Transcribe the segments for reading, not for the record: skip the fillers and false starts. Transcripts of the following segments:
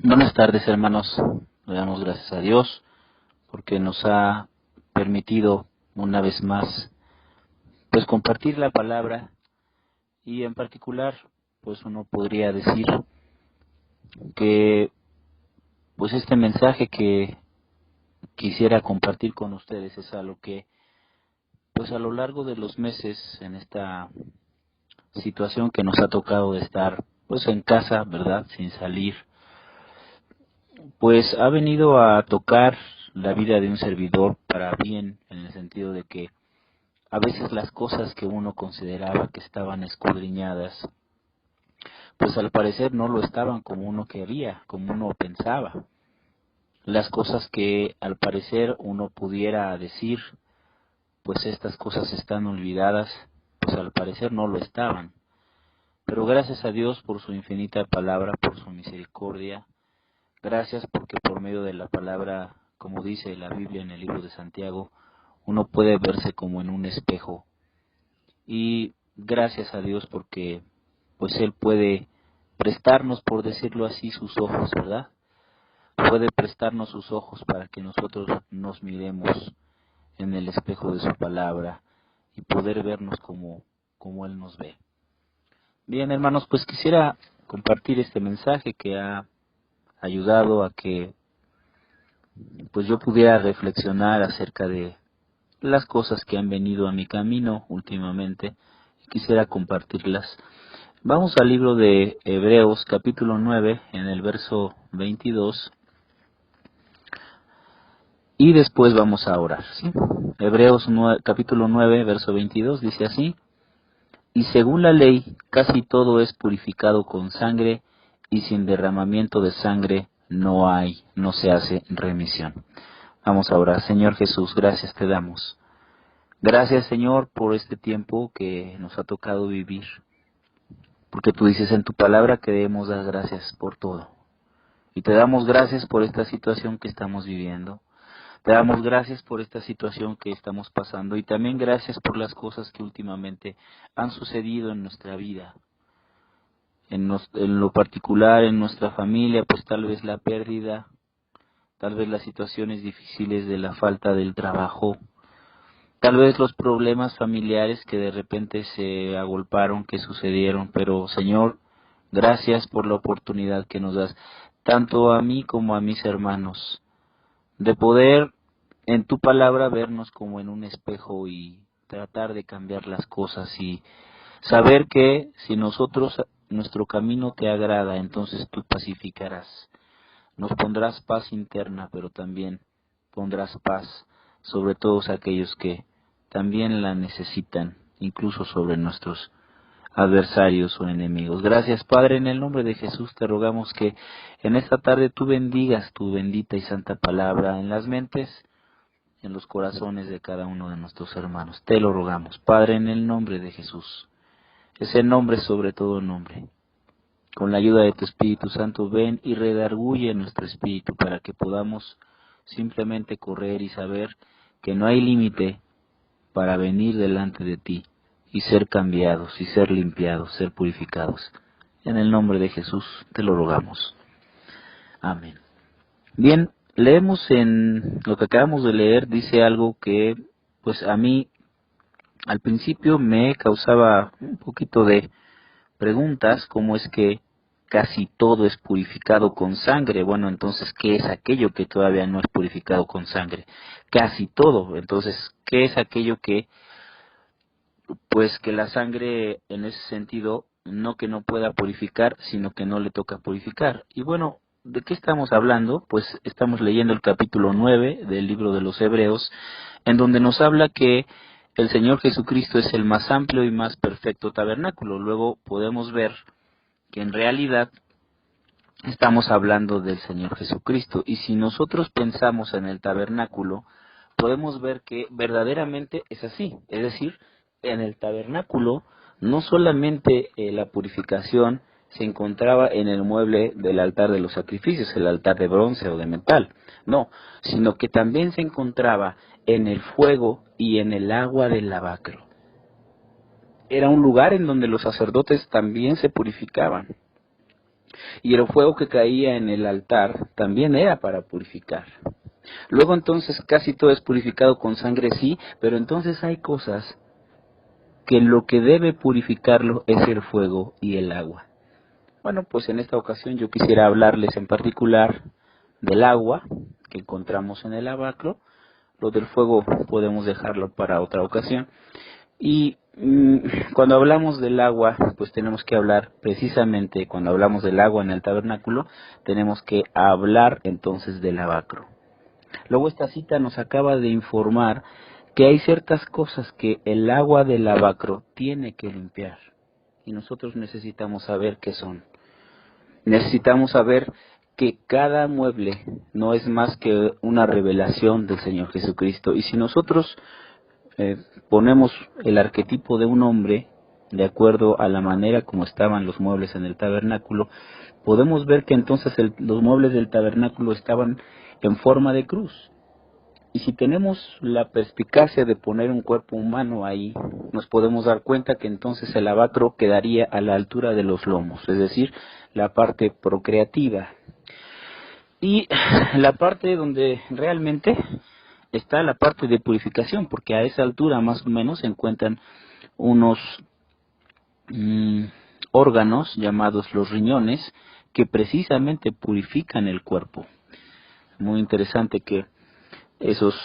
Buenas tardes, hermanos. Le damos gracias a Dios porque nos ha permitido una vez más pues compartir la palabra, y en particular pues uno podría decir que pues este mensaje que quisiera compartir con ustedes es algo que pues a lo largo de los meses, en esta situación que nos ha tocado de estar pues en casa, ¿verdad?, sin salir, pues ha venido a tocar la vida de un servidor para bien, en el sentido de que a veces las cosas que uno consideraba que estaban escudriñadas, pues al parecer no lo estaban como uno quería, como uno pensaba. Las cosas que al parecer uno pudiera decir, pues estas cosas están olvidadas, pues al parecer no lo estaban. Pero gracias a Dios por su infinita palabra, por su misericordia. Gracias porque por medio de la palabra, como dice la Biblia en el libro de Santiago, uno puede verse como en un espejo. Y gracias a Dios porque pues Él puede prestarnos, por decirlo así, sus ojos, ¿verdad? Puede prestarnos sus ojos para que nosotros nos miremos en el espejo de su palabra y poder vernos como Él nos ve. Bien, hermanos, pues quisiera compartir este mensaje que ha ayudado a que pues yo pudiera reflexionar acerca de las cosas que han venido a mi camino últimamente, y quisiera compartirlas. Vamos al libro de Hebreos capítulo 9 en el verso 22 y después vamos a orar, ¿sí? Hebreos capítulo 9 verso 22 dice así: y según la ley casi todo es purificado con sangre, y sin derramamiento de sangre no se hace remisión. Vamos a orar. Señor Jesús, gracias te damos. Gracias, Señor, por este tiempo que nos ha tocado vivir, porque tú dices en tu palabra que debemos dar gracias por todo. Y te damos gracias por esta situación que estamos viviendo. Te damos gracias por esta situación que estamos pasando, y también gracias por las cosas que últimamente han sucedido en nuestra vida. En lo particular, en nuestra familia, pues tal vez la pérdida, tal vez las situaciones difíciles de la falta del trabajo, tal vez los problemas familiares que de repente se agolparon, que sucedieron. Pero Señor, gracias por la oportunidad que nos das, tanto a mí como a mis hermanos, de poder en tu palabra vernos como en un espejo y tratar de cambiar las cosas, y saber que si nuestro camino te agrada, entonces tú pacificarás. Nos pondrás paz interna, pero también pondrás paz sobre todos aquellos que también la necesitan, incluso sobre nuestros adversarios o enemigos. Gracias, Padre, en el nombre de Jesús te rogamos que en esta tarde tú bendigas tu bendita y santa palabra en las mentes, en los corazones de cada uno de nuestros hermanos. Te lo rogamos, Padre, en el nombre de Jesús, ese nombre sobre todo nombre. Con la ayuda de tu Espíritu Santo, ven y redarguye nuestro espíritu para que podamos simplemente correr y saber que no hay límite para venir delante de ti y ser cambiados, y ser limpiados, ser purificados. En el nombre de Jesús te lo rogamos. Amén. Bien, leemos en lo que acabamos de leer, dice algo que pues a mí al principio me causaba un poquito de preguntas, como es que casi todo es purificado con sangre. Bueno, entonces, ¿qué es aquello que todavía no es purificado con sangre? Casi todo. Entonces, ¿qué es aquello que, pues, que la sangre en ese sentido, no que no pueda purificar, sino que no le toca purificar? Y bueno, ¿de qué estamos hablando? Pues estamos leyendo el capítulo 9 del libro de los Hebreos, en donde nos habla que el Señor Jesucristo es el más amplio y más perfecto tabernáculo. Luego podemos ver que en realidad estamos hablando del Señor Jesucristo. Y si nosotros pensamos en el tabernáculo, podemos ver que verdaderamente es así. Es decir, en el tabernáculo no solamente la purificación se encontraba en el mueble del altar de los sacrificios, el altar de bronce o de metal, no, sino que también se encontraba en el fuego y en el agua del lavacro. Era un lugar en donde los sacerdotes también se purificaban. Y el fuego que caía en el altar también era para purificar. Luego entonces casi todo es purificado con sangre, sí, pero entonces hay cosas que lo que debe purificarlo es el fuego y el agua. Bueno, pues en esta ocasión yo quisiera hablarles en particular del agua que encontramos en el lavacro. Lo del fuego podemos dejarlo para otra ocasión. Y cuando hablamos del agua, pues tenemos que hablar precisamente, cuando hablamos del agua en el tabernáculo, tenemos que hablar entonces del lavacro. Luego esta cita nos acaba de informar que hay ciertas cosas que el agua del lavacro tiene que limpiar. Y nosotros necesitamos saber qué son. Necesitamos saber que cada mueble no es más que una revelación del Señor Jesucristo. Y si nosotros ponemos el arquetipo de un hombre de acuerdo a la manera como estaban los muebles en el tabernáculo, podemos ver que entonces los muebles del tabernáculo estaban en forma de cruz. Y si tenemos la perspicacia de poner un cuerpo humano ahí, nos podemos dar cuenta que entonces el lavacro quedaría a la altura de los lomos, es decir, la parte procreativa. Y la parte donde realmente está la parte de purificación, porque a esa altura más o menos se encuentran unos órganos llamados los riñones que precisamente purifican el cuerpo. Muy interesante que esos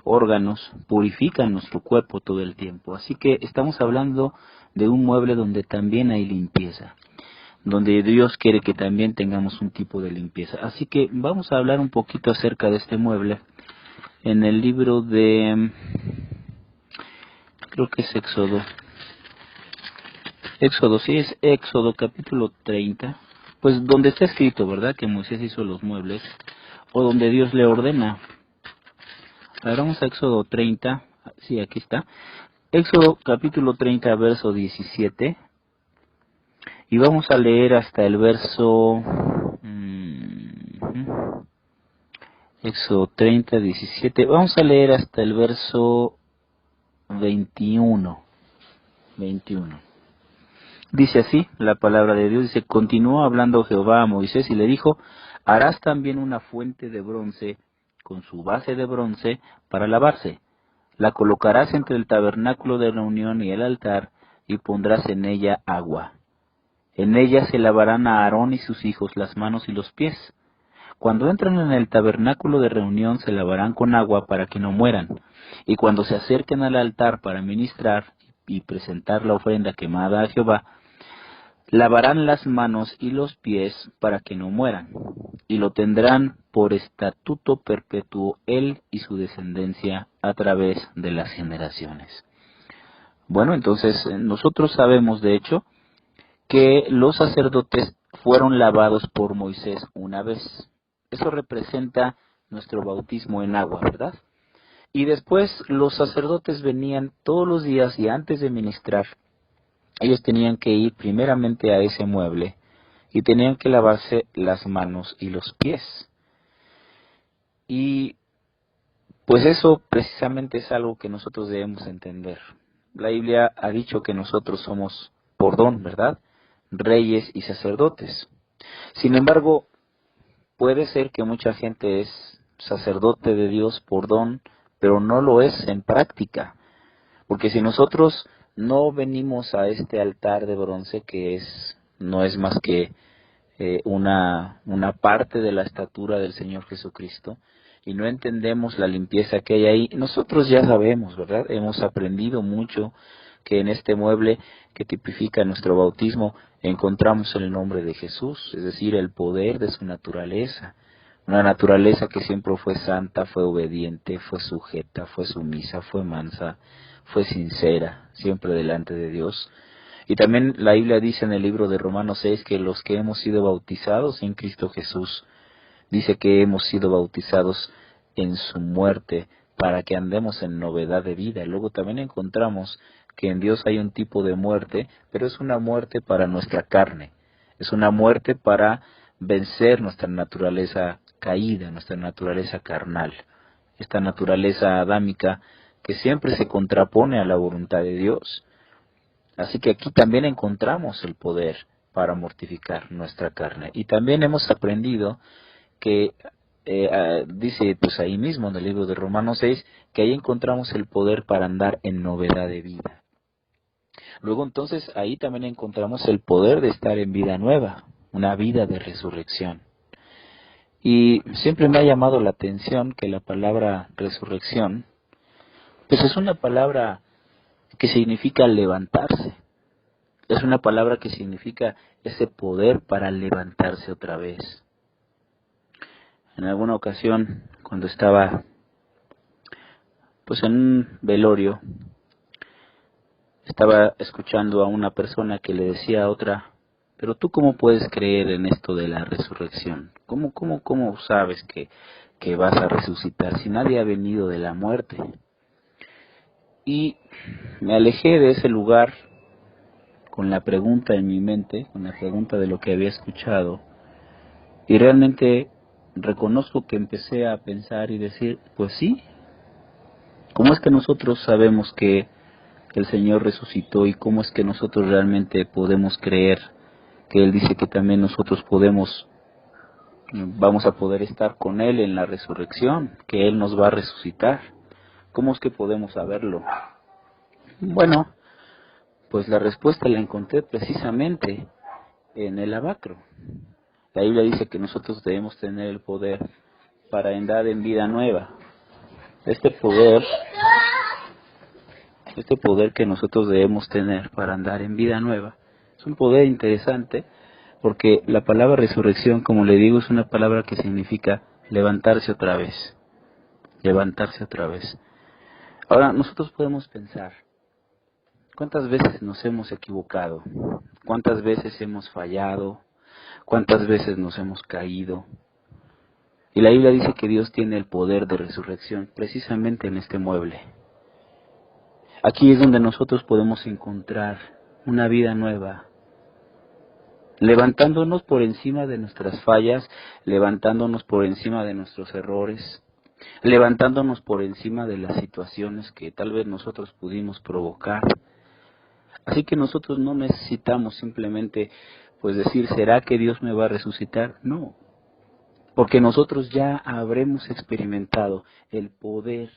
órganos purifican nuestro cuerpo todo el tiempo. Así que estamos hablando de un mueble donde también hay limpieza, donde Dios quiere que también tengamos un tipo de limpieza. Así que vamos a hablar un poquito acerca de este mueble en el libro de, creo que es Éxodo, sí es Éxodo capítulo 30, pues donde está escrito, ¿verdad?, que Moisés hizo los muebles, o donde Dios le ordena. A ver, vamos a Éxodo 30, sí, aquí está, Éxodo capítulo 30, verso 17, y vamos a leer hasta el verso, Éxodo 30, 17, vamos a leer hasta el verso 21. Dice así la palabra de Dios, dice: continuó hablando Jehová a Moisés y le dijo: harás también una fuente de bronce con su base de bronce para lavarse. La colocarás entre el tabernáculo de reunión y el altar y pondrás en ella agua. En ella se lavarán a Aarón y sus hijos las manos y los pies. Cuando entran en el tabernáculo de reunión se lavarán con agua para que no mueran. Y cuando se acerquen al altar para ministrar y presentar la ofrenda quemada a Jehová, lavarán las manos y los pies para que no mueran, y lo tendrán por estatuto perpetuo él y su descendencia a través de las generaciones. Bueno, entonces nosotros sabemos de hecho que los sacerdotes fueron lavados por Moisés una vez. Eso representa nuestro bautismo en agua, ¿verdad? Y después los sacerdotes venían todos los días y antes de ministrar, ellos tenían que ir primeramente a ese mueble y tenían que lavarse las manos y los pies. Y pues eso precisamente es algo que nosotros debemos entender. La Biblia ha dicho que nosotros somos por don, ¿verdad?, reyes y sacerdotes. Sin embargo, puede ser que mucha gente es sacerdote de Dios por don, pero no lo es en práctica. Porque si nosotros no venimos a este altar de bronce, que no es más que una parte de la estatura del Señor Jesucristo, y no entendemos la limpieza que hay ahí, nosotros ya sabemos, ¿verdad? Hemos aprendido mucho que en este mueble que tipifica nuestro bautismo encontramos el nombre de Jesús, es decir, el poder de su naturaleza. Una naturaleza que siempre fue santa, fue obediente, fue sujeta, fue sumisa, fue mansa, fue sincera, siempre delante de Dios. Y también la Biblia dice en el libro de Romanos 6 que los que hemos sido bautizados en Cristo Jesús, dice que hemos sido bautizados en su muerte para que andemos en novedad de vida. Luego también encontramos que en Dios hay un tipo de muerte, pero es una muerte para nuestra carne, es una muerte para vencer nuestra naturaleza caída, nuestra naturaleza carnal, esta naturaleza adámica que siempre se contrapone a la voluntad de Dios. Así que aquí también encontramos el poder para mortificar nuestra carne. Y también hemos aprendido que dice pues ahí mismo en el libro de Romanos 6 que ahí encontramos el poder para andar en novedad de vida. Luego entonces ahí también encontramos el poder de estar en vida nueva, una vida de resurrección. Y siempre me ha llamado la atención que la palabra resurrección pues es una palabra que significa levantarse. Es una palabra que significa ese poder para levantarse otra vez. En alguna ocasión, cuando estaba pues en un velorio, estaba escuchando a una persona que le decía a otra, pero tú cómo puedes creer en esto de la resurrección? ¿Cómo sabes que vas a resucitar si nadie ha venido de la muerte? Y me alejé de ese lugar con la pregunta en mi mente, con la pregunta de lo que había escuchado, y realmente reconozco que empecé a pensar y decir, pues sí, ¿cómo es que nosotros sabemos que el Señor resucitó y cómo es que nosotros realmente podemos creer que Él dice que también nosotros vamos a poder estar con Él en la resurrección, que Él nos va a resucitar? ¿Cómo es que podemos saberlo? Bueno, pues la respuesta la encontré precisamente en el Abacro. La Biblia dice que nosotros debemos tener el poder para andar en vida nueva. Este poder que nosotros debemos tener para andar en vida nueva es un poder interesante, porque la palabra resurrección, como le digo, es una palabra que significa levantarse otra vez. Levantarse otra vez. Ahora, nosotros podemos pensar, ¿cuántas veces nos hemos equivocado? ¿Cuántas veces hemos fallado? ¿Cuántas veces nos hemos caído? Y la Biblia dice que Dios tiene el poder de resurrección precisamente en este mueble. Aquí es donde nosotros podemos encontrar una vida nueva, levantándonos por encima de nuestras fallas, levantándonos por encima de nuestros errores, levantándonos por encima de las situaciones que tal vez nosotros pudimos provocar. Así que nosotros no necesitamos simplemente pues decir, ¿será que Dios me va a resucitar? No, porque nosotros ya habremos experimentado el poder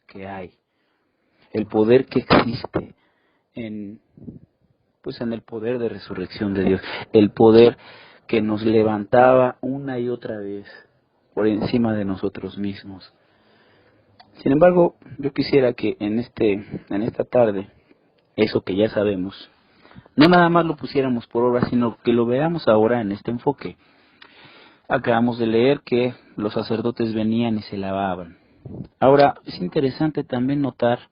que hay, el poder que existe en el poder de resurrección de Dios, el poder que nos levantaba una y otra vez por encima de nosotros mismos. Sin embargo, yo quisiera que en esta tarde, eso que ya sabemos, no nada más lo pusiéramos por obra, sino que lo veamos ahora en este enfoque. Acabamos de leer que los sacerdotes venían y se lavaban. Ahora, es interesante también notar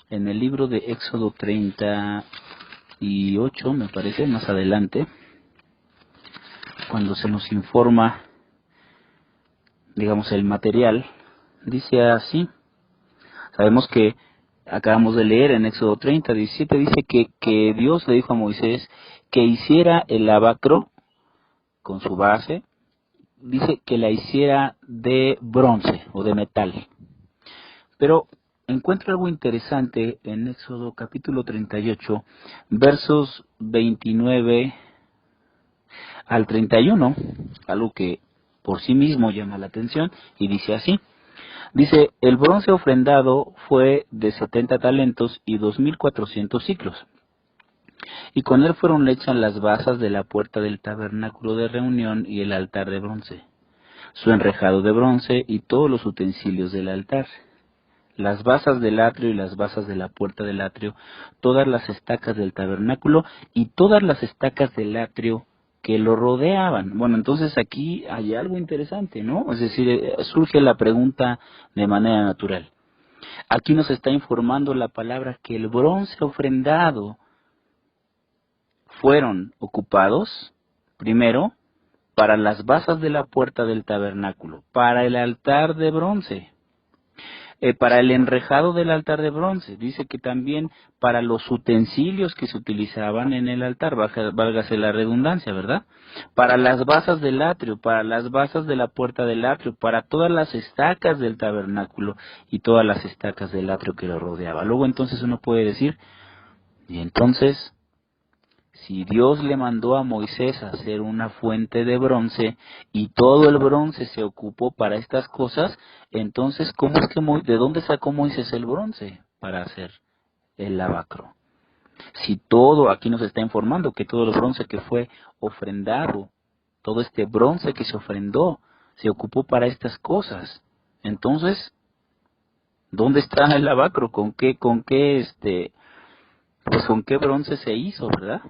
en el libro de Éxodo 38, me parece, más adelante, cuando se nos informa, digamos, el material, dice así. Sabemos que acabamos de leer en Éxodo 30, 17, dice que Dios le dijo a Moisés que hiciera el lavacro con su base, dice que la hiciera de bronce o de metal. Pero encuentro algo interesante en Éxodo capítulo 38, versos 29 al 31, algo que por sí mismo llama la atención, y dice así. Dice, el bronce ofrendado fue de 70 talentos y 2.400 siclos. Y con él fueron hechas las basas de la puerta del tabernáculo de reunión y el altar de bronce, su enrejado de bronce y todos los utensilios del altar, las basas del atrio y las basas de la puerta del atrio, todas las estacas del tabernáculo y todas las estacas del atrio que lo rodeaban. Bueno, entonces aquí hay algo interesante, ¿no? Es decir, surge la pregunta de manera natural. Aquí nos está informando la palabra que el bronce ofrendado fueron ocupados, primero, para las basas de la puerta del tabernáculo, para el altar de bronce, para el enrejado del altar de bronce. Dice que también para los utensilios que se utilizaban en el altar, válgase la redundancia, ¿verdad? Para las basas del atrio, para las basas de la puerta del atrio, para todas las estacas del tabernáculo y todas las estacas del atrio que lo rodeaba. Luego entonces uno puede decir, y entonces, Si Dios le mandó a Moisés a hacer una fuente de bronce y todo el bronce se ocupó para estas cosas, entonces ¿cómo es que de dónde sacó Moisés el bronce para hacer el lavacro? Si todo, aquí nos está informando que todo el bronce que fue ofrendado, todo este bronce que se ofrendó, se ocupó para estas cosas. Entonces, ¿dónde está el lavacro? Pues con qué bronce se hizo, ¿verdad?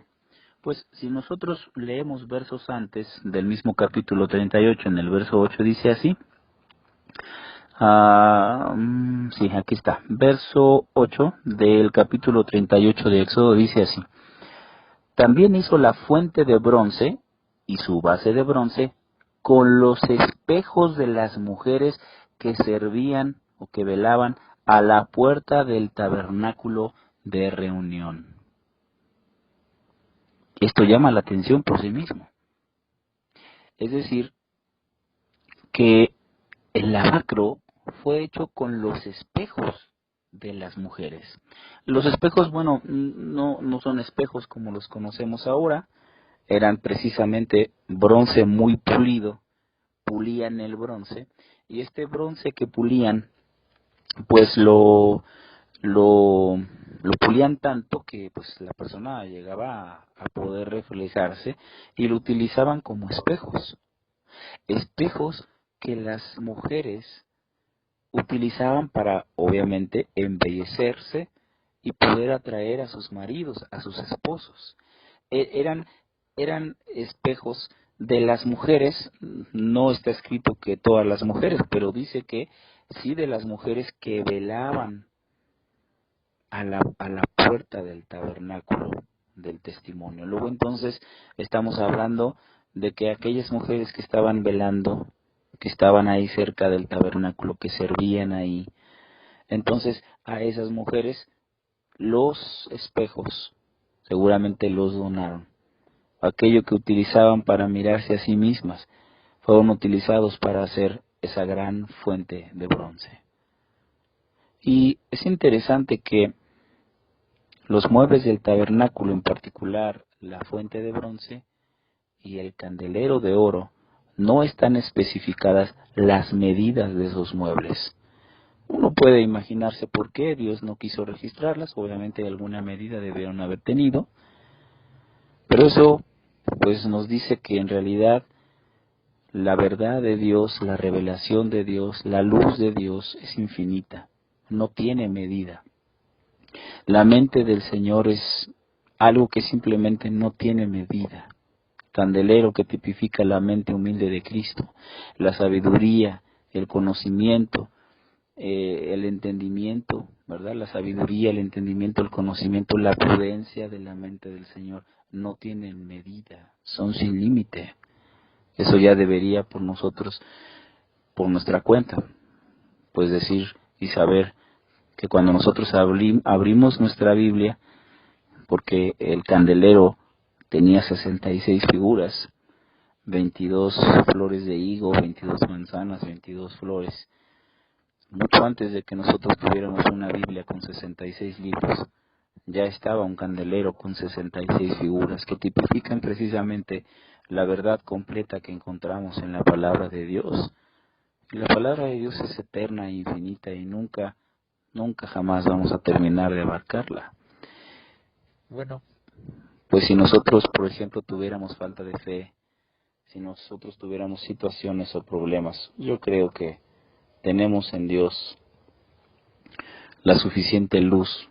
Pues si nosotros leemos versos antes del mismo capítulo 38, en el verso 8 dice así. Sí, aquí está. Verso 8 del capítulo 38 de Éxodo dice así. También hizo la fuente de bronce y su base de bronce con los espejos de las mujeres que servían o que velaban a la puerta del tabernáculo de reunión. Esto llama la atención por sí mismo. Es decir, que el lavacro fue hecho con los espejos de las mujeres. Los espejos, bueno, no son espejos como los conocemos ahora, eran precisamente bronce muy pulido, pulían el bronce, y este bronce que pulían, pues lo pulían tanto que pues la persona llegaba a poder reflejarse y lo utilizaban como espejos. Espejos que las mujeres utilizaban para, obviamente, embellecerse y poder atraer a sus maridos, a sus esposos. Eran espejos de las mujeres, no está escrito que todas las mujeres, pero dice que sí de las mujeres que velaban a la puerta del tabernáculo del testimonio. Luego entonces estamos hablando de que aquellas mujeres que estaban velando, que estaban ahí cerca del tabernáculo, que servían ahí, entonces a esas mujeres los espejos seguramente los donaron. Aquello que utilizaban para mirarse a sí mismas fueron utilizados para hacer esa gran fuente de bronce. Y es interesante que los muebles del tabernáculo, en particular la fuente de bronce y el candelero de oro, no están especificadas las medidas de esos muebles. Uno puede imaginarse por qué Dios no quiso registrarlas, obviamente alguna medida debieron haber tenido, pero eso pues nos dice que en realidad la verdad de Dios, la revelación de Dios, la luz de Dios es infinita, no tiene medida. La mente del Señor es algo que simplemente no tiene medida. Candelero que tipifica la mente humilde de Cristo, la sabiduría, el conocimiento, el entendimiento, ¿verdad? La sabiduría, el entendimiento, el conocimiento, la prudencia de la mente del Señor no tienen medida, son sin límite. Eso ya debería por nosotros, por nuestra cuenta, pues decir y saber que cuando nosotros abrimos nuestra Biblia, porque el candelero tenía 66 figuras, 22 flores de higo, 22 manzanas, 22 flores. Mucho antes de que nosotros tuviéramos una Biblia con 66 libros, ya estaba un candelero con 66 figuras que tipifican precisamente la verdad completa que encontramos en la palabra de Dios. Y la palabra de Dios es eterna e infinita y nunca jamás vamos a terminar de abarcarla. Bueno, pues si nosotros, por ejemplo, tuviéramos falta de fe, si nosotros tuviéramos situaciones o problemas, yo creo que tenemos en Dios la suficiente luz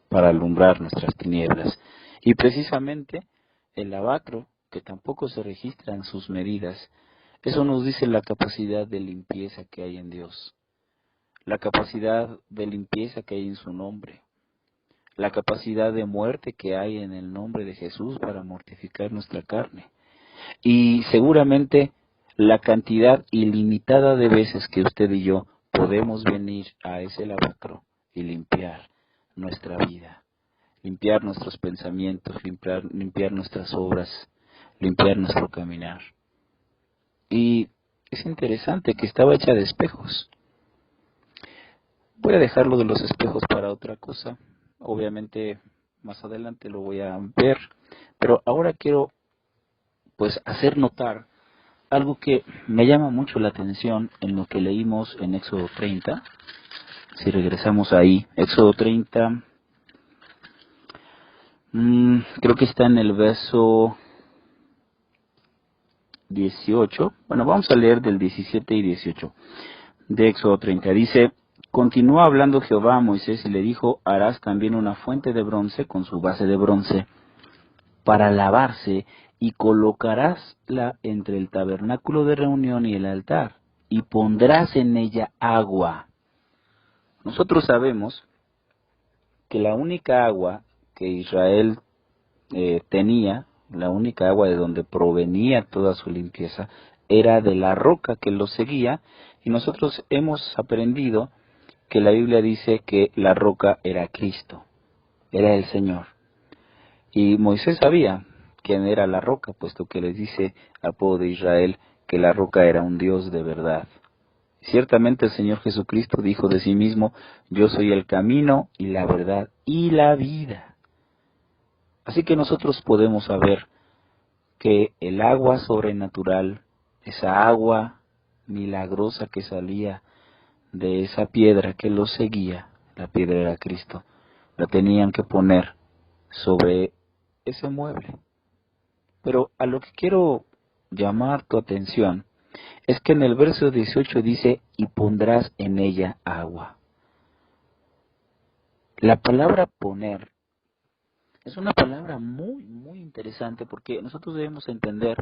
para alumbrar nuestras tinieblas. Y precisamente el lavacro, que tampoco se registra en sus medidas, eso nos dice la capacidad de limpieza que hay en Dios, la capacidad de limpieza que hay en su nombre, la capacidad de muerte que hay en el nombre de Jesús para mortificar nuestra carne. Y seguramente la cantidad ilimitada de veces que usted y yo podemos venir a ese lavacro y limpiar nuestra vida, limpiar nuestros pensamientos, limpiar nuestras obras, limpiar nuestro caminar. Y es interesante que estaba hecha de espejos. Voy a dejarlo de los espejos para otra cosa. Obviamente más adelante lo voy a ver, pero ahora quiero pues hacer notar algo que me llama mucho la atención en lo que leímos en Éxodo 30. Si regresamos ahí, Éxodo 30, creo que está en el verso 18. Bueno, vamos a leer del 17 y 18 de Éxodo 30. Dice: continuó hablando Jehová a Moisés y le dijo: harás también una fuente de bronce con su base de bronce para lavarse, y colocarásla entre el tabernáculo de reunión y el altar, y pondrás en ella agua. Nosotros sabemos que la única agua que Israel tenía, la única agua de donde provenía toda su limpieza, era de la roca que lo seguía, y nosotros hemos aprendido que la Biblia dice que la roca era Cristo, era el Señor. Y Moisés sabía quién era la roca, puesto que les dice al pueblo de Israel que la roca era un Dios de verdad. Ciertamente el Señor Jesucristo dijo de sí mismo: yo soy el camino y la verdad y la vida. Así que nosotros podemos saber que el agua sobrenatural, esa agua milagrosa que salía de esa piedra que los seguía, la piedra era Cristo, la tenían que poner sobre ese mueble. Pero a lo que quiero llamar tu atención es que en el verso 18 dice: y pondrás en ella agua. La palabra poner es una palabra muy, muy interesante, porque nosotros debemos entender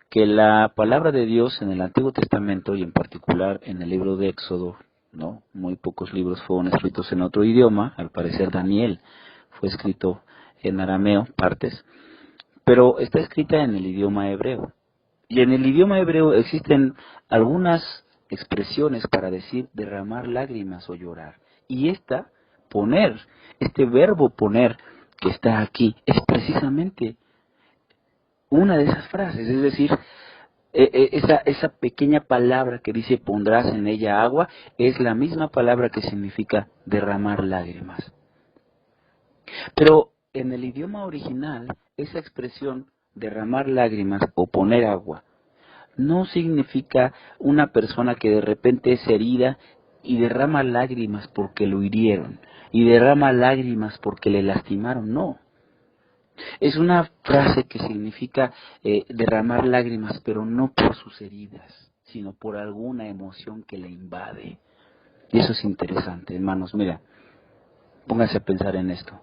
que la palabra de Dios en el Antiguo Testamento, y en particular en el libro de Éxodo, ¿no? Muy pocos libros fueron escritos en otro idioma. Al parecer Daniel fue escrito en arameo, partes, pero está escrita en el idioma hebreo. Y en el idioma hebreo existen algunas expresiones para decir derramar lágrimas o llorar. Y poner, este verbo poner que está aquí, es precisamente una de esas frases. Es decir, esa pequeña palabra que dice pondrás en ella agua, es la misma palabra que significa derramar lágrimas. Pero en el idioma original, esa expresión derramar lágrimas o poner agua no significa una persona que de repente es herida y derrama lágrimas porque lo hirieron, y derrama lágrimas porque le lastimaron. No, es una frase que significa derramar lágrimas, pero no por sus heridas, sino por alguna emoción que le invade. Y eso es interesante, hermanos. Mira, pónganse a pensar en esto.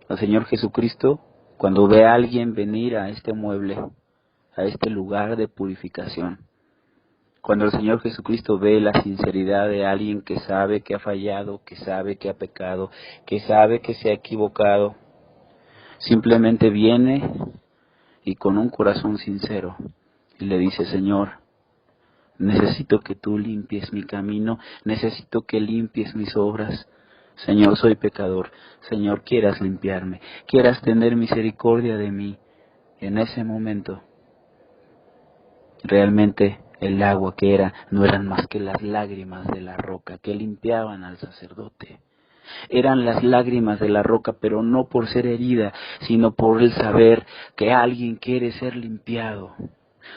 El Señor Jesucristo, cuando ve a alguien venir a este mueble, a este lugar de purificación, cuando el Señor Jesucristo ve la sinceridad de alguien que sabe que ha fallado, que sabe que ha pecado, que sabe que se ha equivocado, simplemente viene y con un corazón sincero y le dice: Señor, necesito que tú limpies mi camino, necesito que limpies mis obras. Señor, soy pecador. Señor, quieras limpiarme, quieras tener misericordia de mí. En ese momento, realmente el agua que era no eran más que las lágrimas de la roca que limpiaban al sacerdote. Eran las lágrimas de la roca, pero no por ser herida, sino por el saber que alguien quiere ser limpiado.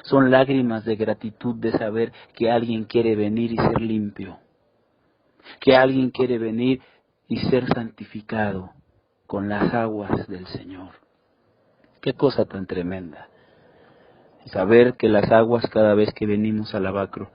Son lágrimas de gratitud, de saber que alguien quiere venir y ser limpio, que alguien quiere venir y ser santificado con las aguas del Señor. Qué cosa tan tremenda. Saber que las aguas cada vez que venimos al lavacro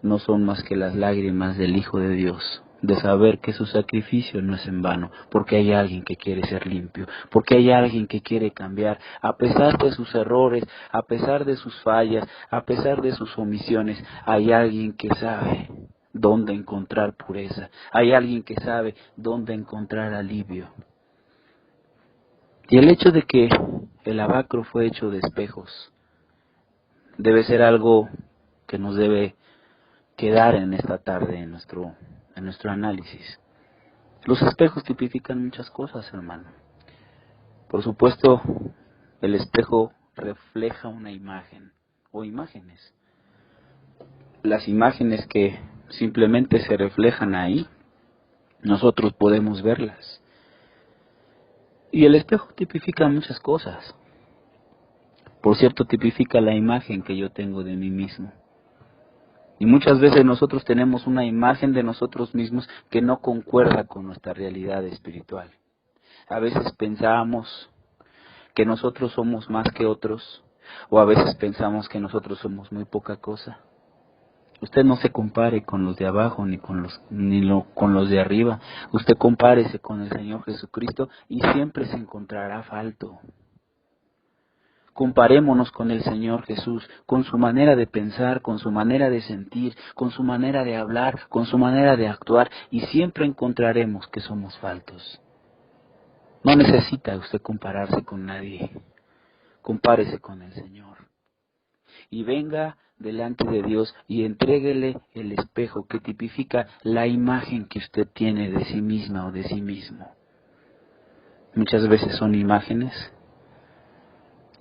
no son más que las lágrimas del Hijo de Dios, de saber que su sacrificio no es en vano, porque hay alguien que quiere ser limpio, porque hay alguien que quiere cambiar, a pesar de sus errores, a pesar de sus fallas, a pesar de sus omisiones. Hay alguien que sabe dónde encontrar pureza, hay alguien que sabe dónde encontrar alivio. Y el hecho de que el lavacro fue hecho de espejos debe ser algo que nos debe quedar en esta tarde en nuestro análisis. Los espejos tipifican muchas cosas, hermano. Por supuesto, el espejo refleja una imagen o imágenes. Las imágenes que simplemente se reflejan ahí, nosotros podemos verlas. Y el espejo tipifica muchas cosas. Por cierto, tipifica la imagen que yo tengo de mí mismo. Y muchas veces nosotros tenemos una imagen de nosotros mismos que no concuerda con nuestra realidad espiritual. A veces pensamos que nosotros somos más que otros, o a veces pensamos que nosotros somos muy poca cosa. Usted no se compare con los de abajo ni con los de arriba. Usted compárese con el Señor Jesucristo y siempre se encontrará falto. Comparémonos con el Señor Jesús, con su manera de pensar, con su manera de sentir, con su manera de hablar, con su manera de actuar, y siempre encontraremos que somos faltos. No necesita usted compararse con nadie. Compárese con el Señor. Y venga delante de Dios y entréguele el espejo que tipifica la imagen que usted tiene de sí misma o de sí mismo. Muchas veces son imágenes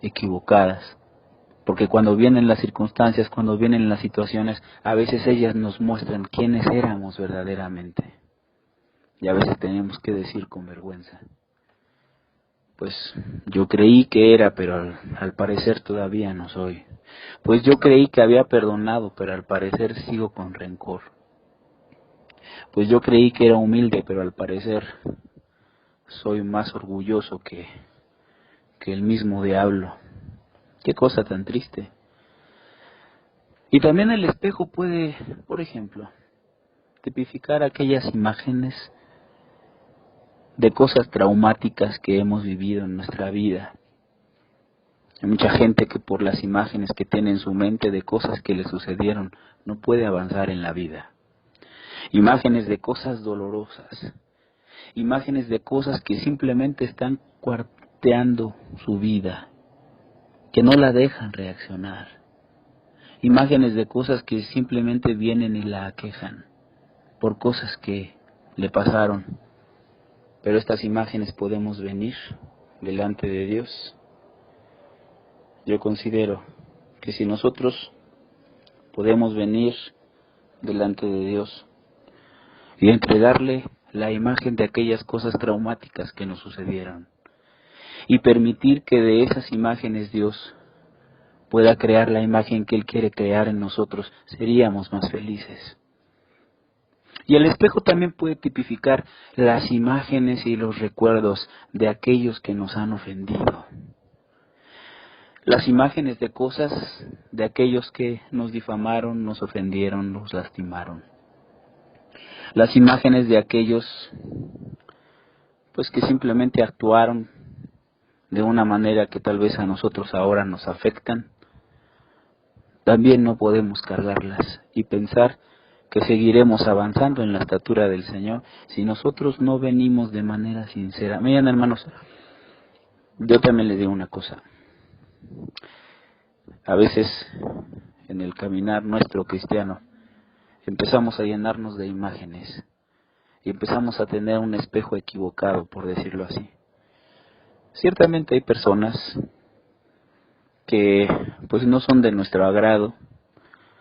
equivocadas, porque cuando vienen las circunstancias, cuando vienen las situaciones, a veces ellas nos muestran quiénes éramos verdaderamente. Y a veces tenemos que decir con vergüenza, pues yo creí que era, pero al parecer todavía no soy. Pues yo creí que había perdonado, pero al parecer sigo con rencor. Pues yo creí que era humilde, pero al parecer soy más orgulloso que el mismo diablo. Qué cosa tan triste. Y también el espejo puede, por ejemplo, tipificar aquellas imágenes de cosas traumáticas que hemos vivido en nuestra vida. Hay mucha gente que por las imágenes que tiene en su mente de cosas que le sucedieron no puede avanzar en la vida. Imágenes de cosas dolorosas, imágenes de cosas que simplemente están cuarteando su vida, que no la dejan reaccionar. Imágenes de cosas que simplemente vienen y la aquejan por cosas que le pasaron. Pero estas imágenes podemos venir delante de Dios. Yo considero que si nosotros podemos venir delante de Dios y entregarle la imagen de aquellas cosas traumáticas que nos sucedieron y permitir que de esas imágenes Dios pueda crear la imagen que Él quiere crear en nosotros, seríamos más felices. Y el espejo también puede tipificar las imágenes y los recuerdos de aquellos que nos han ofendido. Las imágenes de cosas de aquellos que nos difamaron, nos ofendieron, nos lastimaron. Las imágenes de aquellos pues que simplemente actuaron de una manera que tal vez a nosotros ahora nos afectan. También no podemos cargarlas y pensar que seguiremos avanzando en la estatura del Señor si nosotros no venimos de manera sincera. Miren, hermanos, yo también les digo una cosa. A veces en el caminar nuestro cristiano empezamos a llenarnos de imágenes y empezamos a tener un espejo equivocado, por decirlo así. Ciertamente hay personas que pues no son de nuestro agrado.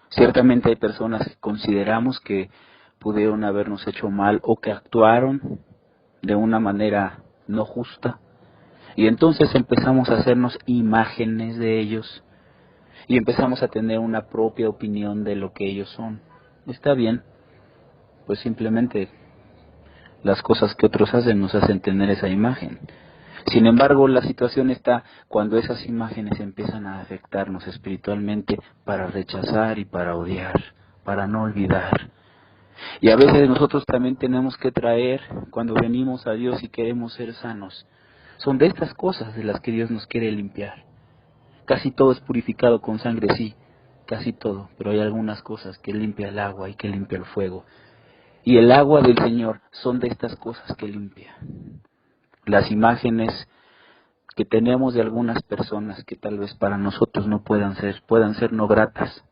Ciertamente hay personas que consideramos que pudieron habernos hecho mal o que actuaron de una manera no justa. Y entonces empezamos a hacernos imágenes de ellos y empezamos a tener una propia opinión de lo que ellos son. Está bien, pues simplemente las cosas que otros hacen nos hacen tener esa imagen. Sin embargo, la situación está cuando esas imágenes empiezan a afectarnos espiritualmente para rechazar y para odiar, para no olvidar. Y a veces nosotros también tenemos que traer, cuando venimos a Dios y queremos ser sanos, son de estas cosas de las que Dios nos quiere limpiar. Casi todo es purificado con sangre, sí, casi todo, pero hay algunas cosas que limpia el agua y que limpia el fuego. Y el agua del Señor son de estas cosas que limpia. Las imágenes que tenemos de algunas personas que tal vez para nosotros no puedan ser no gratas.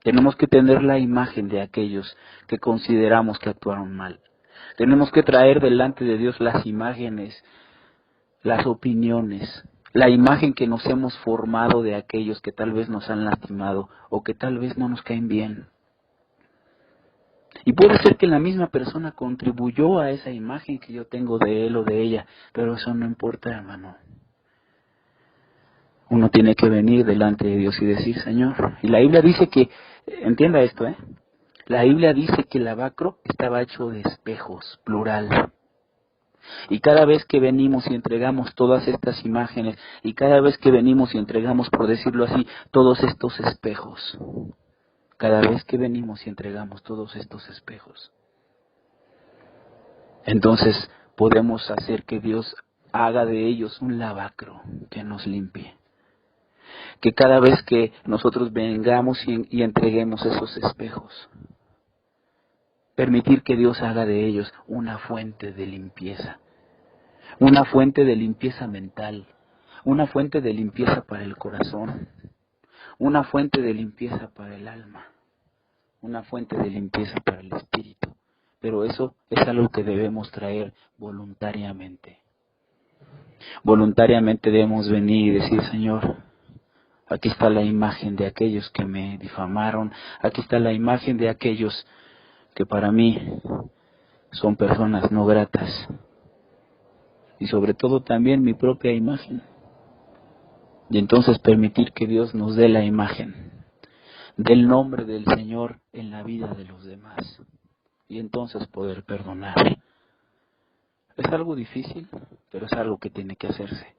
Tenemos que tener la imagen de aquellos que consideramos que actuaron mal. Tenemos que traer delante de Dios las imágenes, las opiniones, la imagen que nos hemos formado de aquellos que tal vez nos han lastimado o que tal vez no nos caen bien. Y puede ser que la misma persona contribuyó a esa imagen que yo tengo de él o de ella, pero eso no importa, hermano. Uno tiene que venir delante de Dios y decir, Señor. Y la Biblia dice que, entienda esto, la Biblia dice que el lavacro estaba hecho de espejos, plural. Y cada vez que venimos y entregamos todas estas imágenes, y cada vez que venimos y entregamos, por decirlo así, todos estos espejos, cada vez que venimos y entregamos todos estos espejos, entonces podemos hacer que Dios haga de ellos un lavacro que nos limpie. Que cada vez que nosotros vengamos y entreguemos esos espejos, permitir que Dios haga de ellos una fuente de limpieza. Una fuente de limpieza mental, una fuente de limpieza para el corazón, una fuente de limpieza para el alma, una fuente de limpieza para el espíritu. Pero eso es algo que debemos traer voluntariamente. Voluntariamente debemos venir y decir, Señor, aquí está la imagen de aquellos que me difamaron, aquí está la imagen de aquellos que para mí son personas no gratas. Y sobre todo también mi propia imagen. Y entonces permitir que Dios nos dé la imagen del nombre del Señor en la vida de los demás. Y entonces poder perdonar. Es algo difícil, pero es algo que tiene que hacerse.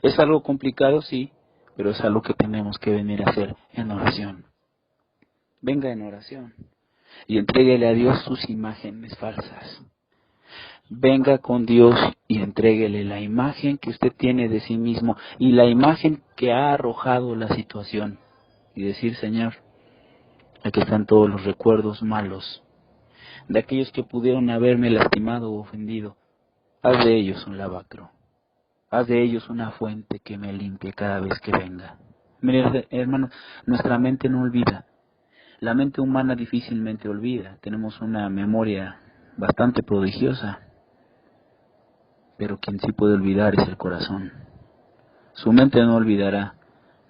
Es algo complicado, sí, pero es algo que tenemos que venir a hacer en oración. Venga en oración y entréguele a Dios sus imágenes falsas. Venga con Dios y entréguele la imagen que usted tiene de sí mismo y la imagen que ha arrojado la situación. Y decir, Señor, aquí están todos los recuerdos malos de aquellos que pudieron haberme lastimado o ofendido. Haz de ellos un lavacro. Haz de ellos una fuente que me limpie cada vez que venga. Mire, hermano, nuestra mente no olvida. La mente humana difícilmente olvida. Tenemos una memoria bastante prodigiosa. Pero quien sí puede olvidar es el corazón. Su mente no olvidará,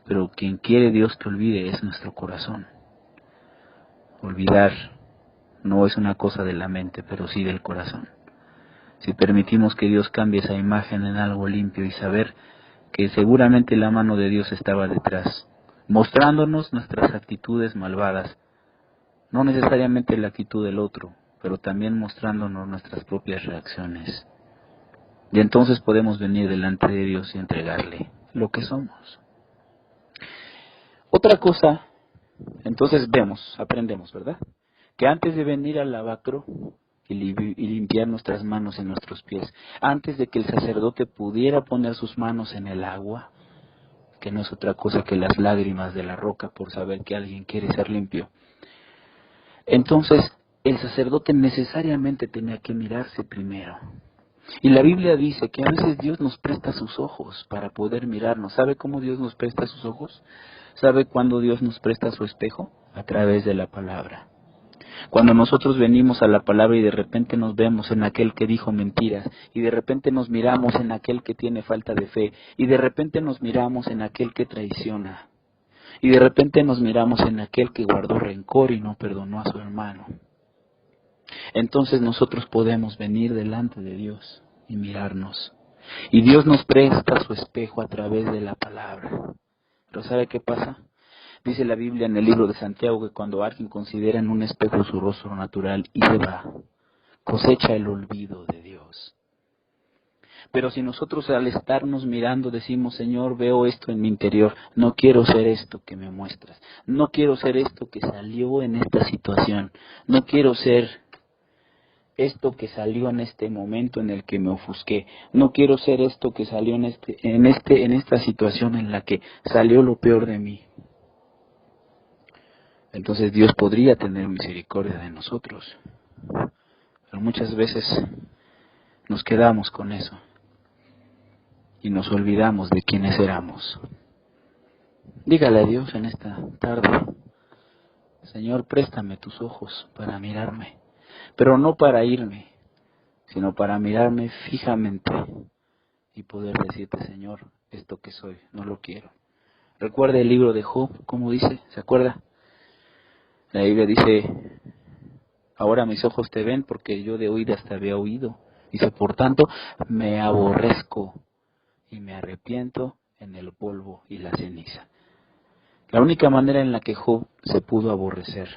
pero quien quiere Dios que olvide es nuestro corazón. Olvidar no es una cosa de la mente, pero sí del corazón. Si permitimos que Dios cambie esa imagen en algo limpio y saber que seguramente la mano de Dios estaba detrás, mostrándonos nuestras actitudes malvadas, no necesariamente la actitud del otro, pero también mostrándonos nuestras propias reacciones. Y entonces podemos venir delante de Dios y entregarle lo que somos. Otra cosa, entonces aprendemos, ¿verdad? Que antes de venir al lavacro y limpiar nuestras manos y nuestros pies, antes de que el sacerdote pudiera poner sus manos en el agua, que no es otra cosa que las lágrimas de la roca por saber que alguien quiere ser limpio, entonces el sacerdote necesariamente tenía que mirarse primero. Y la Biblia dice que a veces Dios nos presta sus ojos para poder mirarnos. ¿Sabe cómo Dios nos presta sus ojos? ¿Sabe cuándo Dios nos presta su espejo? A través de la palabra. Cuando nosotros venimos a la palabra y de repente nos vemos en aquel que dijo mentiras, y de repente nos miramos en aquel que tiene falta de fe, y de repente nos miramos en aquel que traiciona, y de repente nos miramos en aquel que guardó rencor y no perdonó a su hermano. Entonces nosotros podemos venir delante de Dios y mirarnos. Y Dios nos presta su espejo a través de la palabra. Pero ¿sabe qué pasa? Dice la Biblia en el libro de Santiago que cuando alguien considera en un espejo su rostro natural y se va, cosecha el olvido de Dios. Pero si nosotros al estarnos mirando decimos, Señor, veo esto en mi interior, no quiero ser esto que me muestras, no quiero ser esto que salió en esta situación, no quiero ser esto que salió en este momento en el que me ofusqué, no quiero ser esto que salió en esta situación en la que salió lo peor de mí. Entonces Dios podría tener misericordia de nosotros. Pero muchas veces nos quedamos con eso y nos olvidamos de quiénes éramos. Dígale a Dios en esta tarde, Señor, préstame tus ojos para mirarme, pero no para irme, sino para mirarme fijamente y poder decirte, Señor, esto que soy, no lo quiero. Recuerda el libro de Job, ¿cómo dice? ¿Se acuerda? La Biblia dice Ahora mis ojos te ven porque yo de oídas te había oído. Dice, por tanto, me aborrezco y me arrepiento en el polvo y la ceniza. La única manera en la que Job se pudo aborrecer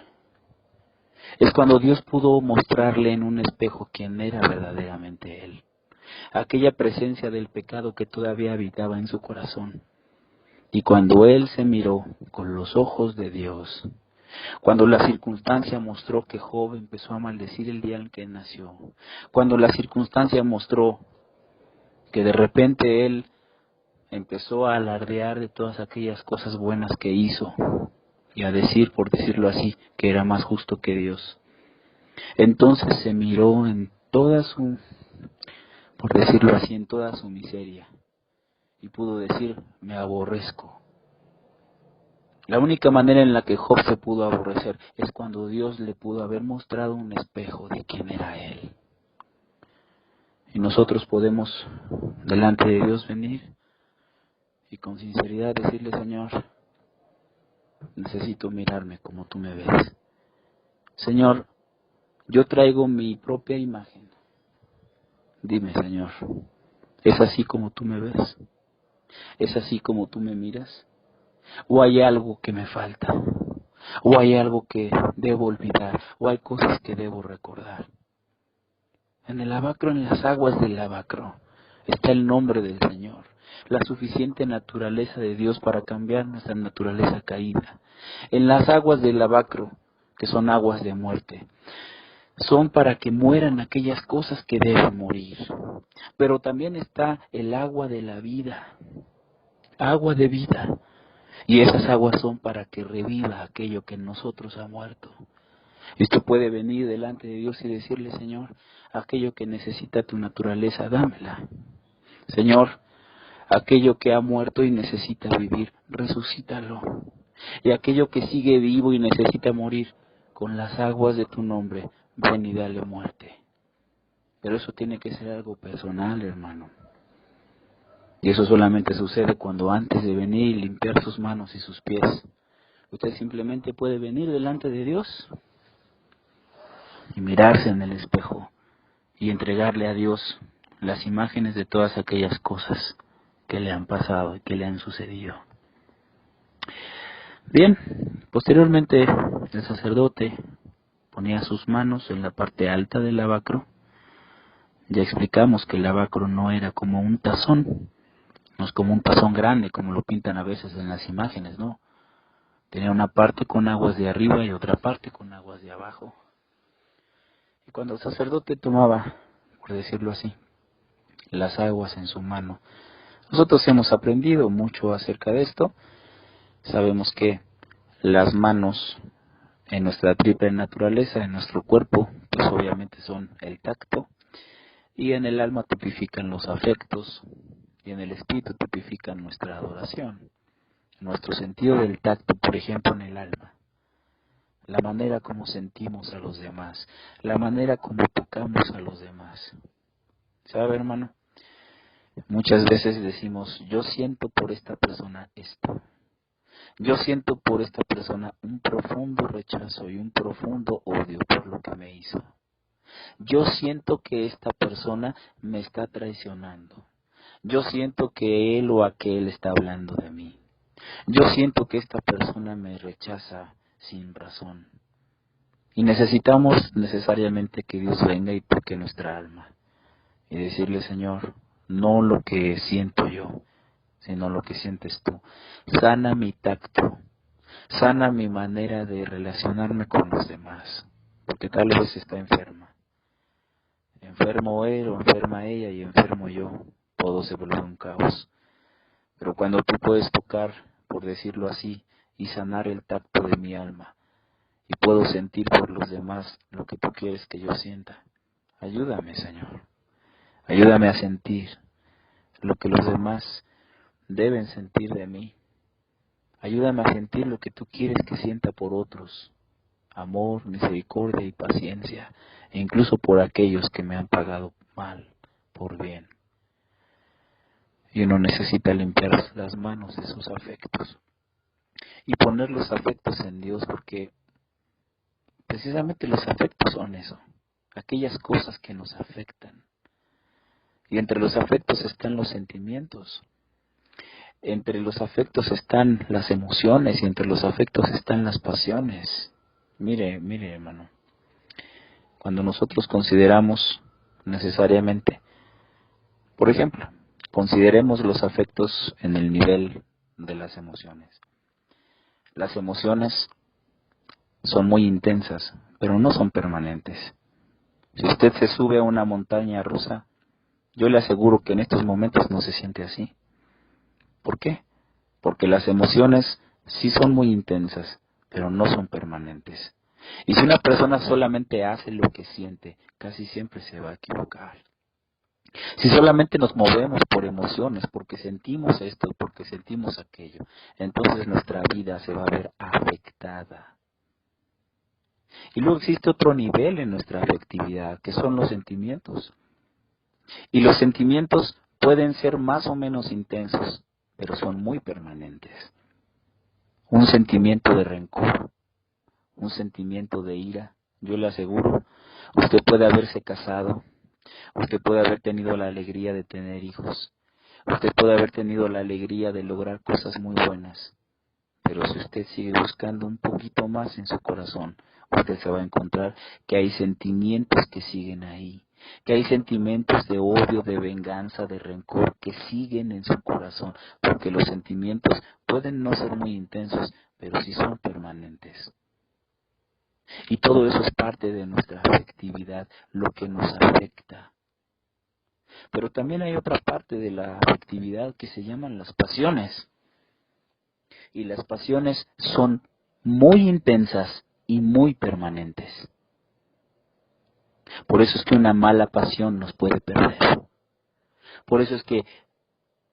es cuando Dios pudo mostrarle en un espejo quién era verdaderamente él. Aquella presencia del pecado que todavía habitaba en su corazón. Y cuando él se miró con los ojos de Dios, cuando la circunstancia mostró que Job empezó a maldecir el día en que nació, cuando la circunstancia mostró que de repente él empezó a alardear de todas aquellas cosas buenas que hizo y a decir, por decirlo así, que era más justo que Dios. Entonces se miró en toda su, por decirlo así, en toda su miseria y pudo decir, me aborrezco. La única manera en la que Job se pudo aborrecer es cuando Dios le pudo haber mostrado un espejo de quién era él. Y nosotros podemos delante de Dios venir y con sinceridad decirle, Señor, necesito mirarme como tú me ves. Señor, yo traigo mi propia imagen. Dime, Señor, ¿es así como tú me ves? ¿Es así como tú me miras? ¿O hay algo que me falta? ¿O hay algo que debo olvidar? ¿O hay cosas que debo recordar? En el lavacro, en las aguas del lavacro, está el nombre del Señor, la suficiente naturaleza de Dios para cambiar nuestra naturaleza caída. En las aguas del lavacro, que son aguas de muerte, son para que mueran aquellas cosas que deben morir. Pero también está el agua de la vida, agua de vida. Y esas aguas son para que reviva aquello que en nosotros ha muerto. Y usted puede venir delante de Dios y decirle, Señor, aquello que necesita tu naturaleza, dámela. Señor, aquello que ha muerto y necesita vivir, resucítalo. Y aquello que sigue vivo y necesita morir, con las aguas de tu nombre, ven y dale muerte. Pero eso tiene que ser algo personal, hermano. Y eso solamente sucede cuando antes de venir y limpiar sus manos y sus pies, usted simplemente puede venir delante de Dios y mirarse en el espejo y entregarle a Dios las imágenes de todas aquellas cosas que le han pasado y que le han sucedido. Bien, posteriormente el sacerdote ponía sus manos en la parte alta del lavacro. Ya explicamos que el lavacro no era como un tazón, no es como un tazón grande como lo pintan a veces en las imágenes, no. Tenía una parte con aguas de arriba y otra parte con aguas de abajo. Y cuando el sacerdote tomaba, por decirlo así, las aguas en su mano, nosotros hemos aprendido mucho acerca de esto. Sabemos que las manos en nuestra triple naturaleza, en nuestro cuerpo, pues obviamente son el tacto, y en el alma tipifican los afectos, y en el espíritu tipifican nuestra adoración. Nuestro sentido del tacto, por ejemplo, en el alma, la manera como sentimos a los demás, la manera como tocamos a los demás. ¿Sabe, hermano? Muchas veces decimos, yo siento por esta persona esto. Yo siento por esta persona un profundo rechazo y un profundo odio por lo que me hizo. Yo siento que esta persona me está traicionando. Yo siento que él o aquel está hablando de mí. Yo siento que esta persona me rechaza sin razón. Y necesitamos necesariamente que Dios venga y toque nuestra alma. Y decirle, Señor, no lo que siento yo, sino lo que sientes tú. Sana mi tacto, sana mi manera de relacionarme con los demás, porque tal vez está enferma. Enfermo él o enferma ella y enfermo yo, todo se vuelve un caos. Pero cuando tú puedes tocar, por decirlo así, y sanar el tacto de mi alma, y puedo sentir por los demás lo que tú quieres que yo sienta, ayúdame, Señor. Ayúdame a sentir lo que los demás deben sentir de mí. Ayúdame a sentir lo que tú quieres que sienta por otros. Amor, misericordia y paciencia, e incluso por aquellos que me han pagado mal, por bien. Y uno necesita limpiar las manos de sus afectos y poner los afectos en Dios, porque Precisamente los afectos son eso, aquellas cosas que nos afectan. Y entre los afectos están los sentimientos, entre los afectos están las emociones y entre los afectos están las pasiones. Mire, hermano, cuando nosotros consideramos necesariamente, por ejemplo, consideremos los afectos en el nivel de las emociones. Las emociones son muy intensas, pero no son permanentes. Si usted se sube a una montaña rusa, yo le aseguro que en estos momentos no se siente así. ¿Por qué? Porque las emociones sí son muy intensas, pero no son permanentes. Y si una persona solamente hace lo que siente, casi siempre se va a equivocar. Si solamente nos movemos por emociones, porque sentimos esto, porque sentimos aquello, entonces nuestra vida se va a ver afectada. Y luego existe otro nivel en nuestra afectividad, que son los sentimientos. Y los sentimientos pueden ser más o menos intensos, pero son muy permanentes. Un sentimiento de rencor, un sentimiento de ira, yo le aseguro, usted puede haberse casado, usted puede haber tenido la alegría de tener hijos, usted puede haber tenido la alegría de lograr cosas muy buenas, pero si usted sigue buscando un poquito más en su corazón, usted se va a encontrar que hay sentimientos que siguen ahí, que hay sentimientos de odio, de venganza, de rencor que siguen en su corazón, porque los sentimientos pueden no ser muy intensos, pero sí son permanentes. Y todo eso es parte de nuestra afectividad, lo que nos afecta. Pero también hay otra parte de la afectividad que se llaman las pasiones. Y las pasiones son muy intensas y muy permanentes. Por eso es que una mala pasión nos puede perder. Por eso es que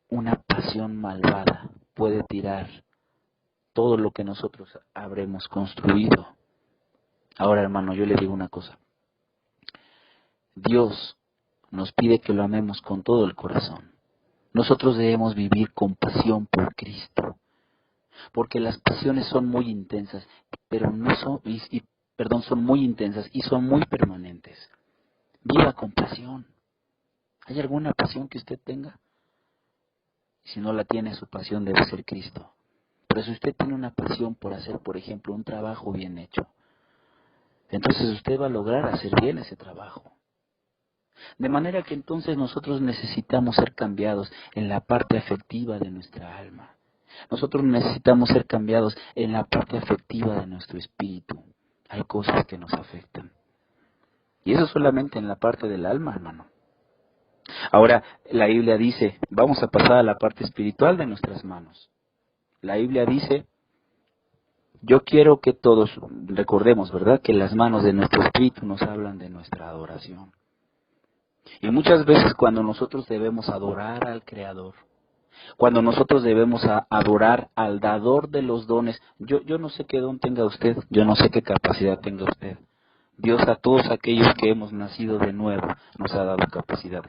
una pasión malvada puede tirar todo lo que nosotros habremos construido. Ahora, hermano, yo le digo una cosa. Dios nos pide que lo amemos con todo el corazón. Nosotros debemos vivir con pasión por Cristo. Porque las pasiones son muy intensas, pero no son, son muy intensas y son muy permanentes. Viva con pasión. ¿Hay alguna pasión que usted tenga? Si no la tiene, su pasión debe ser Cristo. Pero si usted tiene una pasión por hacer, por ejemplo, un trabajo bien hecho, entonces usted va a lograr hacer bien ese trabajo. De manera que entonces nosotros necesitamos ser cambiados en la parte afectiva de nuestra alma. Nosotros necesitamos ser cambiados en la parte afectiva de nuestro espíritu. Hay cosas que nos afectan. Y eso solamente en la parte del alma, hermano. Ahora, la Biblia dice, vamos a pasar a la parte espiritual de nuestras manos. La Biblia dice, yo quiero que todos recordemos, ¿verdad?, que las manos de nuestro espíritu nos hablan de nuestra adoración. Y muchas veces cuando nosotros debemos adorar al Creador, cuando nosotros debemos adorar al dador de los dones, yo no sé qué don tenga usted, yo no sé qué capacidad tenga usted. Dios a todos aquellos que hemos nacido de nuevo nos ha dado capacidad.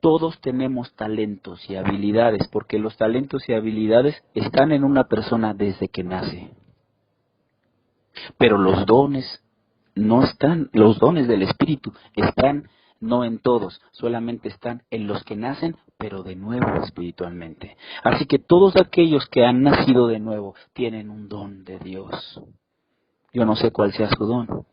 Todos tenemos talentos y habilidades, porque los talentos y habilidades están en una persona desde que nace. Pero los dones no están, los dones del Espíritu están no en todos, solamente están en los que nacen, pero de nuevo espiritualmente. Así que todos aquellos que han nacido de nuevo tienen un don de Dios. Yo no sé cuál sea su don,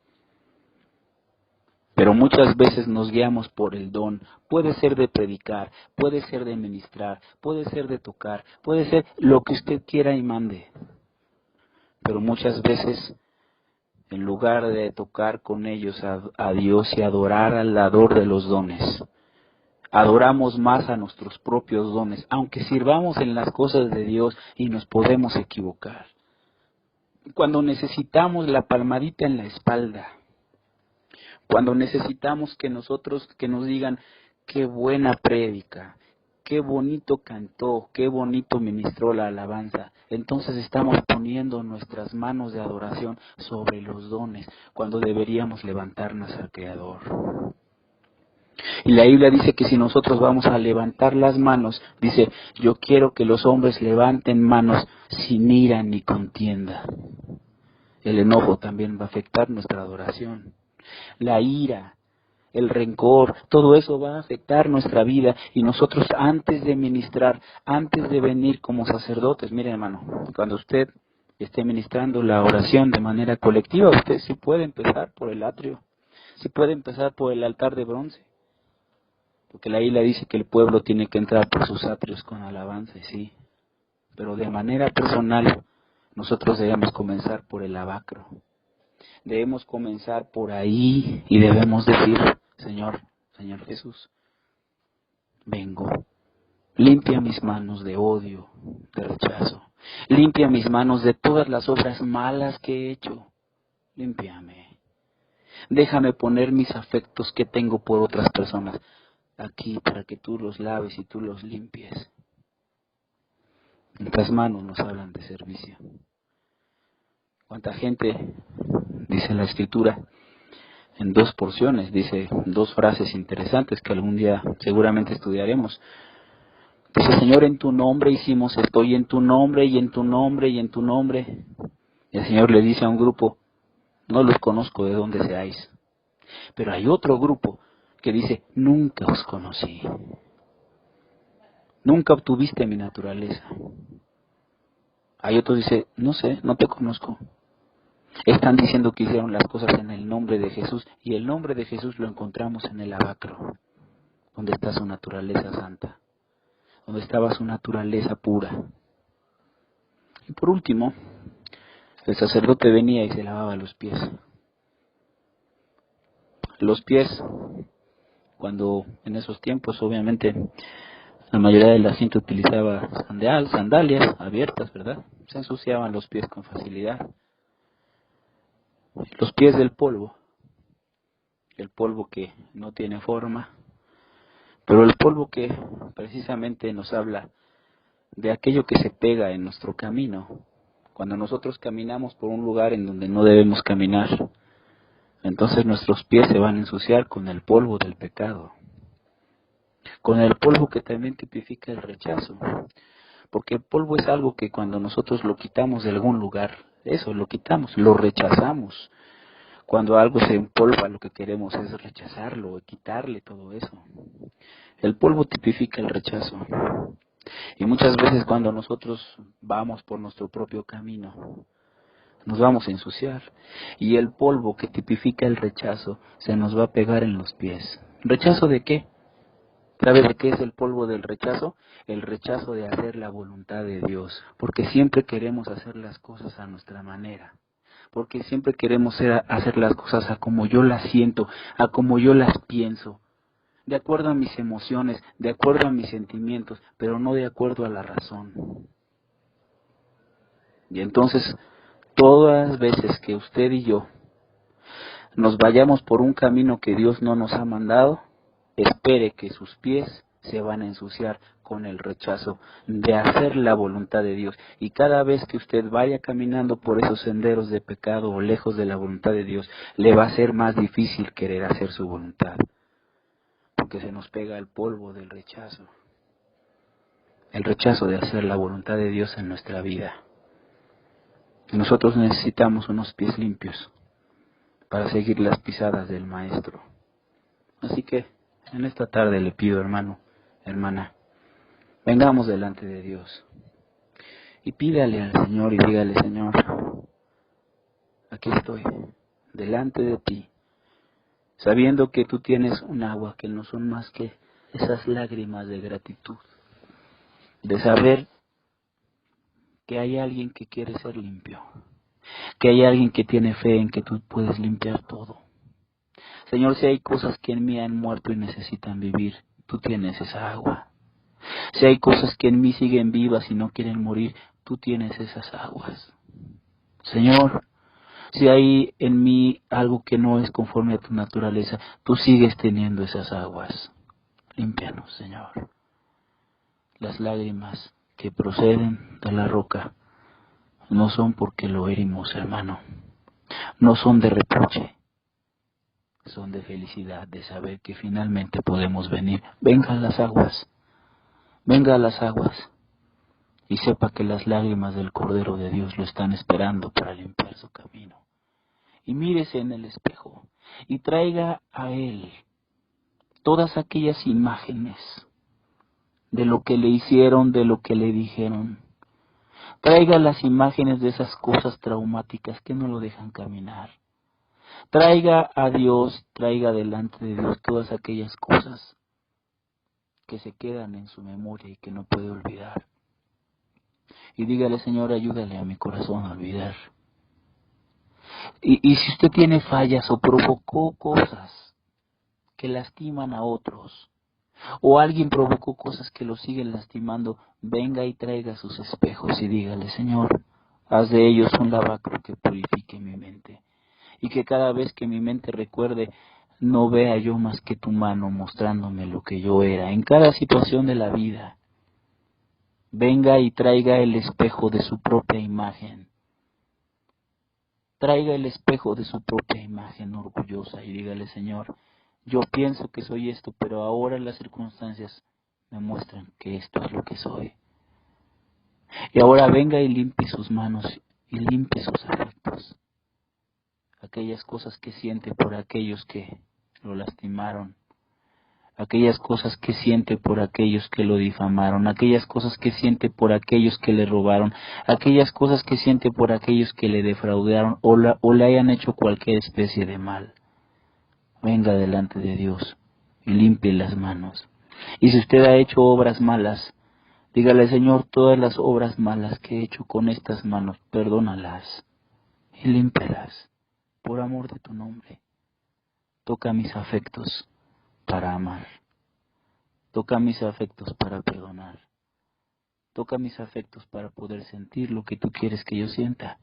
pero muchas veces nos guiamos por el don. Puede ser de predicar, puede ser de ministrar, puede ser de tocar, puede ser lo que usted quiera y mande. Pero muchas veces, en lugar de tocar con ellos a Dios y adorar al dador de los dones, adoramos más a nuestros propios dones, aunque sirvamos en las cosas de Dios y nos podemos equivocar. Cuando necesitamos la palmadita en la espalda, cuando necesitamos que nos digan, qué buena prédica, qué bonito cantó, qué bonito ministró la alabanza, entonces estamos poniendo nuestras manos de adoración sobre los dones, cuando deberíamos levantarnos al Creador. Y la Biblia dice que si nosotros vamos a levantar las manos, dice, yo quiero que los hombres levanten manos sin ira ni contienda. El enojo también va a afectar nuestra adoración. La ira, el rencor, todo eso va a afectar nuestra vida. Y nosotros antes de ministrar, antes de venir como sacerdotes, mire hermano, cuando usted esté ministrando la oración de manera colectiva, usted sí puede empezar por el atrio, sí puede empezar por el altar de bronce. Porque la isla dice que el pueblo tiene que entrar por sus atrios con alabanza, y sí. Pero de manera personal, nosotros debemos comenzar por el lavacro. Debemos comenzar por ahí y debemos decir, Señor Jesús, vengo. Limpia mis manos de odio, de rechazo. Limpia mis manos de todas las obras malas que he hecho. Límpiame. Déjame poner mis afectos que tengo por otras personas aquí para que tú los laves y tú los limpies. Nuestras manos nos hablan de servicio. ¿Cuánta gente, dice la Escritura, en 2 porciones, dice 2 frases interesantes que algún día seguramente estudiaremos? Dice, Señor, en tu nombre hicimos esto, y en tu nombre, y en tu nombre, y en tu nombre. Y el Señor le dice a un grupo, no los conozco de dónde seáis. Pero hay otro grupo que dice, nunca os conocí. Nunca obtuviste mi naturaleza. Hay otro que dice, no sé, no te conozco. Están diciendo que hicieron las cosas en el nombre de Jesús, y el nombre de Jesús lo encontramos en el lavacro, donde está su naturaleza santa, donde estaba su naturaleza pura. Y por último, el sacerdote venía y se lavaba los pies. Los pies, cuando en esos tiempos obviamente la mayoría de la gente utilizaba sandalias abiertas, ¿verdad? Se ensuciaban los pies con facilidad. Los pies del polvo, el polvo que no tiene forma, pero el polvo que precisamente nos habla de aquello que se pega en nuestro camino. Cuando nosotros caminamos por un lugar en donde no debemos caminar, entonces nuestros pies se van a ensuciar con el polvo del pecado, con el polvo que también tipifica el rechazo, porque el polvo es algo que cuando nosotros lo quitamos de algún lugar, eso lo quitamos, lo rechazamos. Cuando algo se empolva, lo que queremos es rechazarlo, quitarle todo eso. El polvo tipifica el rechazo. Y muchas veces cuando nosotros vamos por nuestro propio camino, nos vamos a ensuciar. Y el polvo que tipifica el rechazo se nos va a pegar en los pies. ¿Rechazo de qué? ¿Sabe de qué es el polvo del rechazo? El rechazo de hacer la voluntad de Dios. Porque siempre queremos hacer las cosas a nuestra manera. Porque siempre queremos hacer las cosas a como yo las siento, a como yo las pienso. De acuerdo a mis emociones, de acuerdo a mis sentimientos, pero no de acuerdo a la razón. Y entonces, todas las veces que usted y yo nos vayamos por un camino que Dios no nos ha mandado, espere que sus pies se van a ensuciar con el rechazo de hacer la voluntad de Dios. Y cada vez que usted vaya caminando por esos senderos de pecado o lejos de la voluntad de Dios, le va a ser más difícil querer hacer su voluntad. Porque se nos pega el polvo del rechazo. El rechazo de hacer la voluntad de Dios en nuestra vida. Nosotros necesitamos unos pies limpios para seguir las pisadas del Maestro. Así que en esta tarde le pido, hermano, hermana, vengamos delante de Dios y pídale al Señor y dígale, Señor, aquí estoy, delante de ti, sabiendo que tú tienes un agua que no son más que esas lágrimas de gratitud, de saber que hay alguien que quiere ser limpio, que hay alguien que tiene fe en que tú puedes limpiar todo. Señor, si hay cosas que en mí han muerto y necesitan vivir, tú tienes esa agua. Si hay cosas que en mí siguen vivas y no quieren morir, tú tienes esas aguas. Señor, si hay en mí algo que no es conforme a tu naturaleza, tú sigues teniendo esas aguas. Límpianos, Señor. Las lágrimas que proceden de la roca no son porque lo herimos, hermano. No son de reproche. Son de felicidad, de saber que finalmente podemos venir. Vengan las aguas. Venga a las aguas. y sepa que las lágrimas del Cordero de Dios lo están esperando para limpiar su camino. Y mírese en el espejo y traiga a Él todas aquellas imágenes de lo que le hicieron, de lo que le dijeron. Traiga las imágenes de esas cosas traumáticas que no lo dejan caminar. Traiga a Dios, traiga delante de Dios todas aquellas cosas que se quedan en su memoria y que no puede olvidar. Y dígale, Señor, ayúdale a mi corazón a olvidar. Y si usted tiene fallas o provocó cosas que lastiman a otros, o alguien provocó cosas que lo siguen lastimando, venga y traiga sus espejos y dígale, Señor, haz de ellos un lavacro que purifique mi mente. Y que cada vez que mi mente recuerde, no vea yo más que tu mano mostrándome lo que yo era en cada situación de la vida. Venga y traiga el espejo de su propia imagen. Traiga el espejo de su propia imagen orgullosa y dígale, Señor, yo pienso que soy esto, pero ahora las circunstancias me muestran que esto es lo que soy. Y ahora venga y limpie sus manos y limpie sus afectos. Aquellas cosas que siente por aquellos que lo lastimaron, aquellas cosas que siente por aquellos que lo difamaron, aquellas cosas que siente por aquellos que le robaron, aquellas cosas que siente por aquellos que le defraudaron o le hayan hecho cualquier especie de mal. Venga delante de Dios y limpie las manos. Y si usted ha hecho obras malas, dígale, Señor, todas las obras malas que he hecho con estas manos, perdónalas y límpialas por amor de tu nombre. Toca mis afectos para amar. Toca mis afectos para perdonar. Toca mis afectos para poder sentir lo que tú quieres que yo sienta.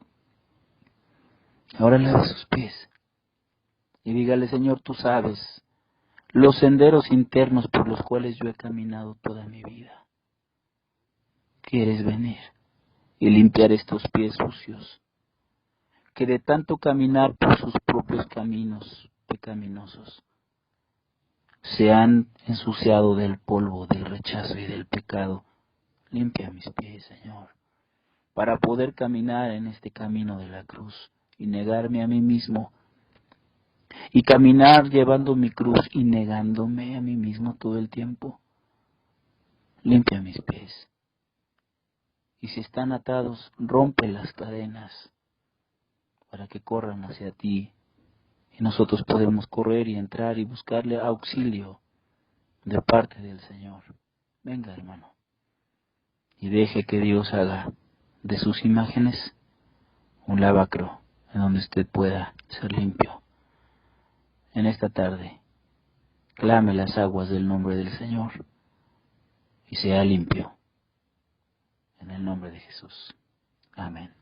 Ahora lave sus pies y dígale, Señor, tú sabes los senderos internos por los cuales yo he caminado toda mi vida. ¿Quieres venir y limpiar estos pies sucios que de tanto caminar por sus propios caminos pecaminosos se han ensuciado del polvo, del rechazo y del pecado? Limpia mis pies, Señor, para poder caminar en este camino de la cruz y negarme a mí mismo, y caminar llevando mi cruz y negándome a mí mismo todo el tiempo. Limpia mis pies, y si están atados, rompe las cadenas para que corran hacia ti, y nosotros podemos correr y entrar y buscarle auxilio de parte del Señor. Venga, hermano, y deje que Dios haga de sus imágenes un lavacro en donde usted pueda ser limpio. En esta tarde, clame las aguas del nombre del Señor y sea limpio. En el nombre de Jesús. Amén.